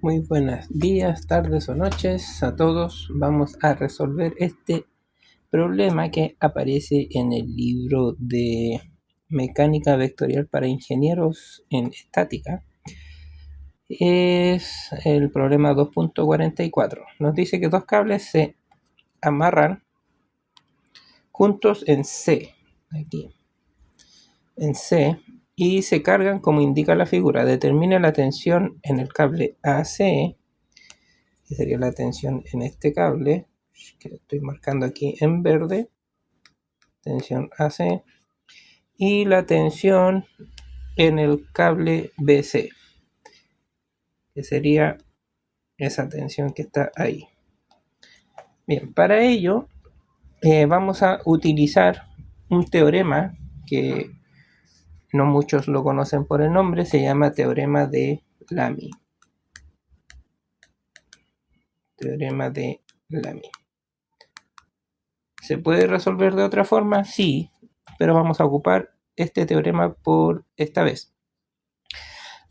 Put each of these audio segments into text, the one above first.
Muy buenos días, tardes o noches a todos. Vamos a resolver este problema que aparece en el libro de Mecánica Vectorial para Ingenieros en Estática. Es el problema 2.44. Nos dice que dos cables se amarran juntos en C, aquí, en C, y se cargan como indica la figura. Determina la tensión en el cable AC, que sería la tensión en este cable, que estoy marcando aquí en verde, tensión AC, y la tensión en el cable BC, que sería esa tensión que está ahí. Bien, para ello vamos a utilizar un teorema que no muchos lo conocen por el nombre, se llama teorema de Lamy. Teorema de Lamy. ¿Se puede resolver de otra forma? Sí, pero vamos a ocupar este teorema por esta vez.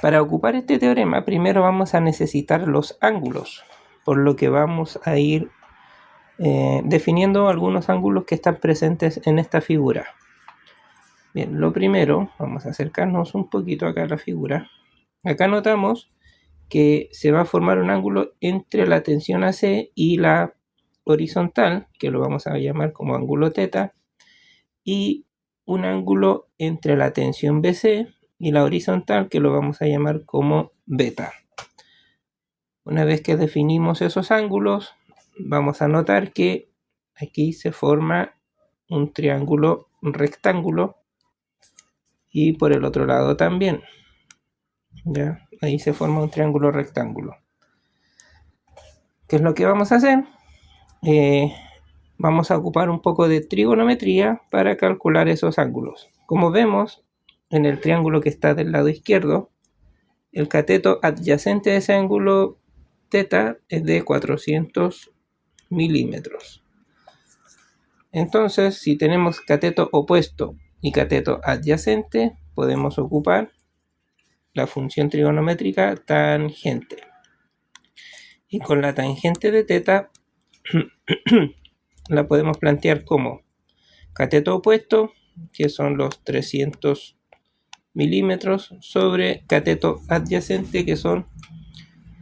Para ocupar este teorema, primero vamos a necesitar los ángulos, por lo que vamos a ir definiendo algunos ángulos que están presentes en esta figura. Bien, lo primero, vamos a acercarnos un poquito acá a la figura. Acá notamos que se va a formar un ángulo entre la tensión AC y la horizontal, que lo vamos a llamar como ángulo θ, y un ángulo entre la tensión BC y la horizontal, que lo vamos a llamar como beta. Una vez que definimos esos ángulos, vamos a notar que aquí se forma un triángulo rectángulo y por el otro lado también. ¿Ya? Ahí se forma un triángulo rectángulo. ¿Qué es lo que vamos a hacer? Vamos a ocupar un poco de trigonometría para calcular esos ángulos. Como vemos, en el triángulo que está del lado izquierdo, el cateto adyacente a ese ángulo θ es de 400 milímetros. Entonces, si tenemos cateto opuesto y cateto adyacente, podemos ocupar la función trigonométrica tangente. Y con la tangente de θ la podemos plantear como cateto opuesto, que son los 300 milímetros, sobre cateto adyacente, que son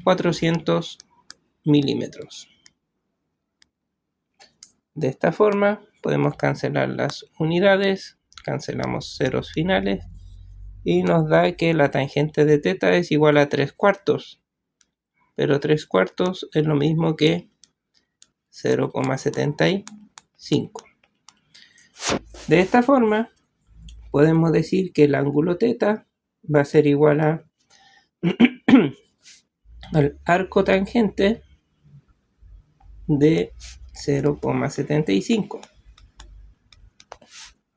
400 milímetros. De esta forma podemos cancelar las unidades, cancelamos ceros finales y nos da que la tangente de θ es igual a 3/4, pero 3/4 es lo mismo que 0,75. De esta forma podemos decir que el ángulo θ va a ser igual a al arco tangente de 0,75.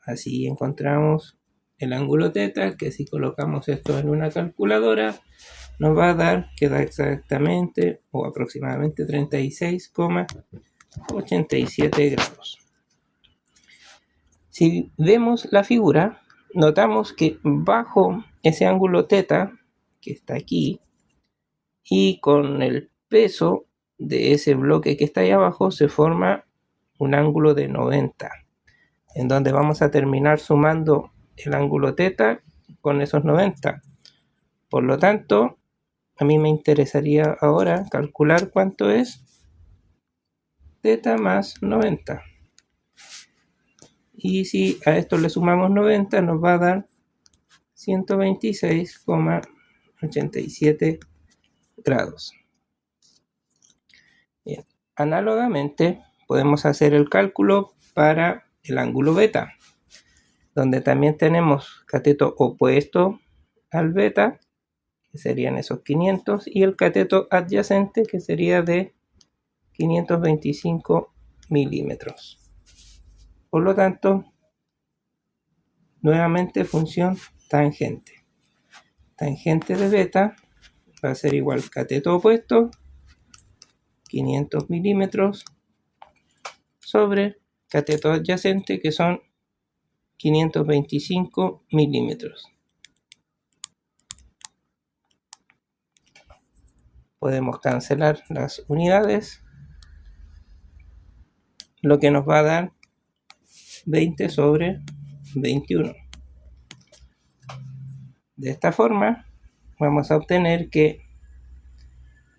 Así encontramos el ángulo θ, que si colocamos esto en una calculadora nos va a dar que da exactamente o aproximadamente 36,87 grados. Si vemos la figura, notamos que bajo ese ángulo θ que está aquí y con el peso de ese bloque que está ahí abajo se forma un ángulo de 90, en donde vamos a terminar sumando el ángulo θ con esos 90. Por lo tanto, a mí me interesaría ahora calcular cuánto es θ más 90. Y si a esto le sumamos 90, nos va a dar 126,87 grados. Bien. Análogamente, podemos hacer el cálculo para el ángulo beta, donde también tenemos cateto opuesto al beta, que serían esos 500, y el cateto adyacente, que sería de 525 milímetros. Por lo tanto, nuevamente función tangente. Tangente de beta va a ser igual cateto opuesto, 500 milímetros, sobre cateto adyacente, que son 525 milímetros. Podemos cancelar las unidades, lo que nos va a dar 20 sobre 21. De esta forma vamos a obtener que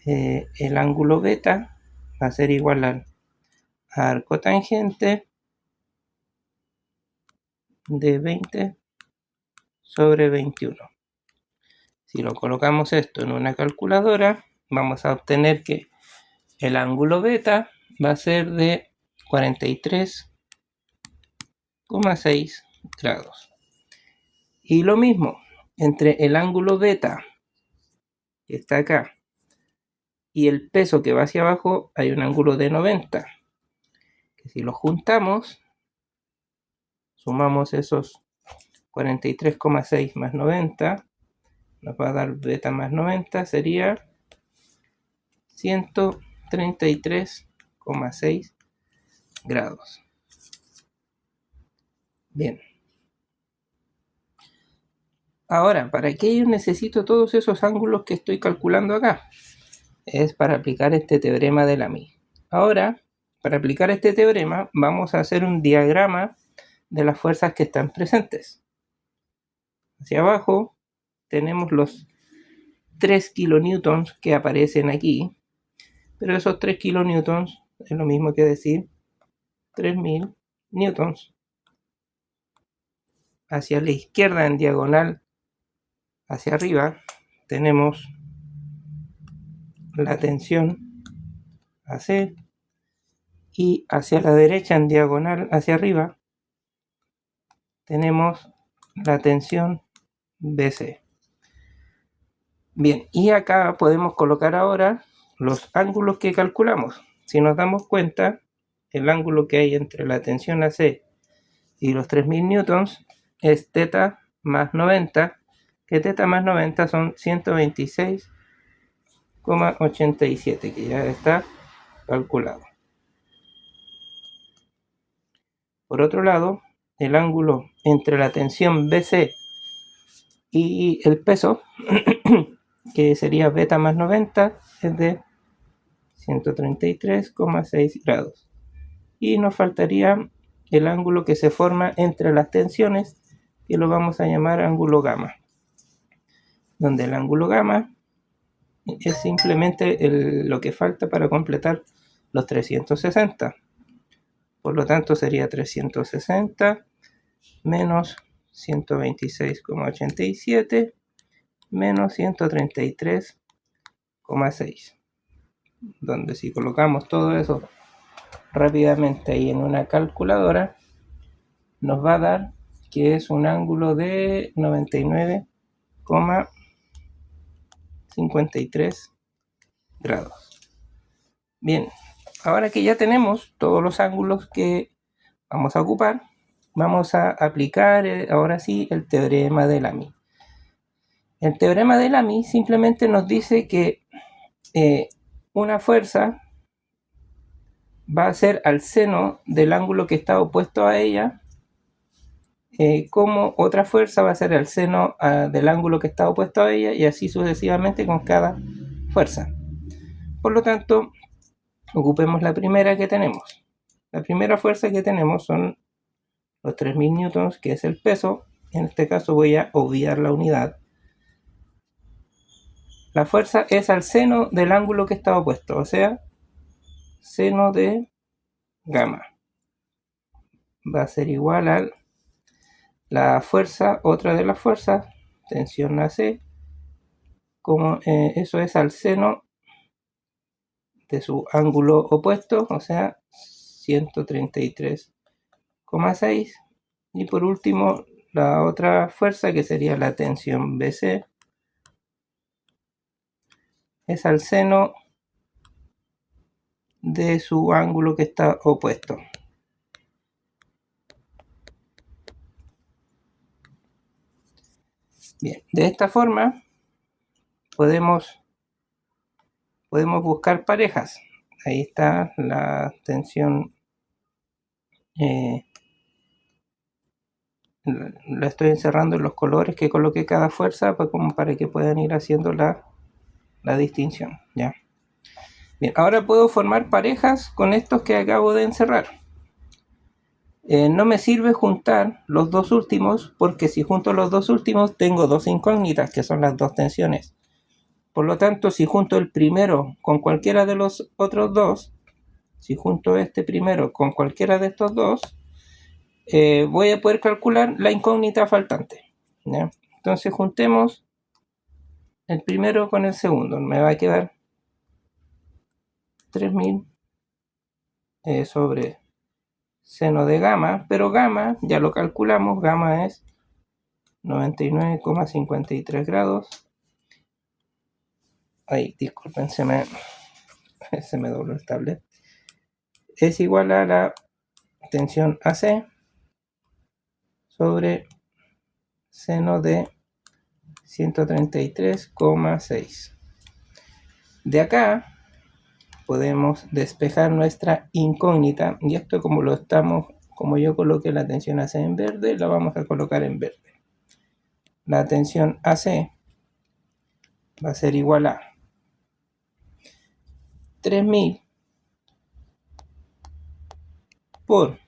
el ángulo beta va a ser igual al arco tangente de 20 sobre 21. Si lo colocamos esto en una calculadora, vamos a obtener que el ángulo beta va a ser de 43,6 grados. Y lo mismo, entre el ángulo beta, que está acá, y el peso que va hacia abajo, hay un ángulo de 90. Que si lo juntamos, sumamos esos 43,6 más 90, nos va a dar beta más 90, sería 133,6 grados. Bien. Ahora, ¿para qué yo necesito todos esos ángulos que estoy calculando acá? Es para aplicar este teorema de Lamy. Ahora, para aplicar este teorema, vamos a hacer un diagrama de las fuerzas que están presentes. Hacia abajo tenemos los 3 kilonewtons que aparecen aquí, pero esos 3 kilonewtons es lo mismo que decir 3000 newtons. Hacia la izquierda, en diagonal hacia arriba, tenemos la tensión AC, y hacia la derecha, en diagonal hacia arriba, tenemos la tensión BC. Bien, y acá podemos colocar ahora los ángulos que calculamos. Si nos damos cuenta, el ángulo que hay entre la tensión AC y los 3000 newtons es teta más 90, que teta más 90 son 126,87, que ya está calculado. Por otro lado, el ángulo entre la tensión BC y el peso, que sería beta más 90, es de 133,6 grados. Y nos faltaría el ángulo que se forma entre las tensiones, que lo vamos a llamar ángulo gamma, donde el ángulo gamma es simplemente lo que falta para completar los 360. Por lo tanto, sería 360 menos 126,87 menos 133,6. Donde si colocamos todo eso rápidamente ahí en una calculadora, nos va a dar que es un ángulo de 99,53 grados. Bien, ahora que ya tenemos todos los ángulos que vamos a ocupar, vamos a aplicar ahora sí el teorema de Lamy. El teorema de Lamy simplemente nos dice que una fuerza va a ser al seno del ángulo que está opuesto a ella, como otra fuerza va a ser al seno del ángulo que está opuesto a ella, y así sucesivamente con cada fuerza. Por lo tanto, ocupemos la primera que tenemos. La primera fuerza que tenemos son los 3000 newtons, que es el peso. En este caso voy a obviar la unidad. La fuerza es al seno del ángulo que está opuesto, o sea, seno de gamma. Va a ser igual a la fuerza, otra de las fuerzas, tensión AC, como eso es al seno de su ángulo opuesto, o sea, 133,6. Y por último, la otra fuerza, que sería la tensión BC, es al seno de su ángulo que está opuesto. Bien, de esta forma podemos buscar parejas. Ahí está la tensión, la estoy encerrando en los colores que coloqué cada fuerza, como para que puedan ir haciendo la la distinción, ¿ya? Bien, ahora puedo formar parejas con estos que acabo de encerrar. No me sirve juntar los dos últimos, porque si junto los dos últimos tengo dos incógnitas, que son las dos tensiones. Por lo tanto, si junto el primero con cualquiera de los otros dos, si junto este primero con cualquiera de estos dos, voy a poder calcular la incógnita faltante, ¿ya? Entonces juntemos el primero con el segundo. Me va a quedar 3000 sobre seno de gamma, pero gamma, ya lo calculamos, gamma es 99,53 grados. Ay, disculpen, se me dobló el tablet. Es igual a la tensión AC sobre seno de 133,6. De acá podemos despejar nuestra incógnita, y esto como yo coloqué la tensión AC en verde, la vamos a colocar en verde. La tensión AC va a ser igual a 3000 por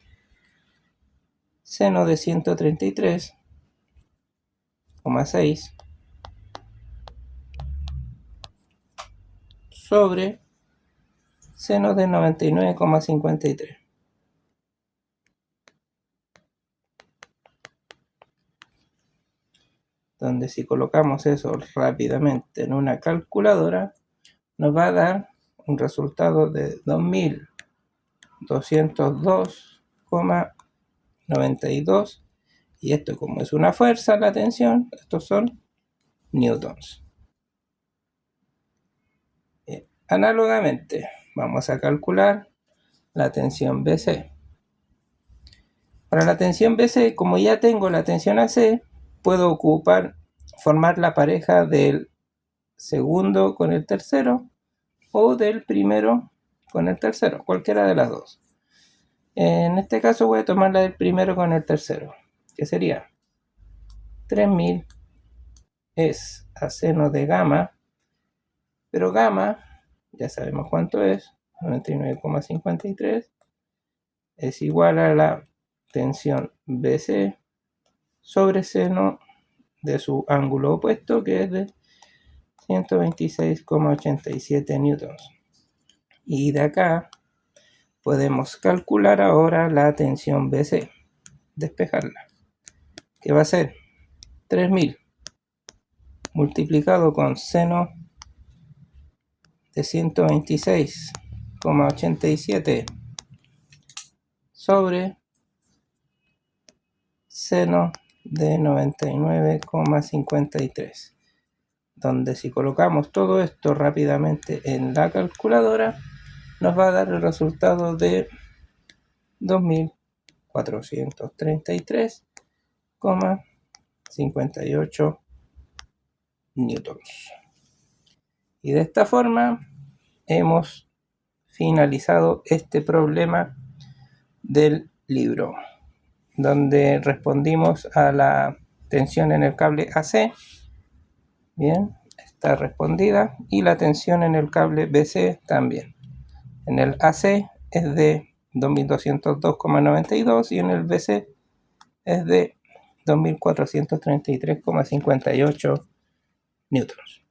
seno de 133,6 sobre seno de 99,53. Donde si colocamos eso rápidamente en una calculadora, nos va a dar un resultado de 2202,92. Y esto, como es una fuerza, la tensión, estos son newtons. Análogamente, vamos a calcular la tensión BC. Para la tensión BC, como ya tengo la tensión AC, puedo formar la pareja del segundo con el tercero o del primero con el tercero, cualquiera de las dos. En este caso voy a tomar la del primero con el tercero, que sería 3000 es a seno de gamma, pero gamma, ya sabemos cuánto es, 99,53, es igual a la tensión BC sobre seno de su ángulo opuesto, que es de 126,87 newtons. Y de acá podemos calcular ahora la tensión BC, despejarla, que va a ser 3000 multiplicado con seno de 126,87 sobre seno de 99,53, donde si colocamos todo esto rápidamente en la calculadora, nos va a dar el resultado de 2433,58 newtons. Y de esta forma hemos finalizado este problema del libro, donde respondimos a la tensión en el cable AC. Bien, está respondida. Y la tensión en el cable BC también. En el AC es de 2202,92 y en el BC es de 2433,58 newtons.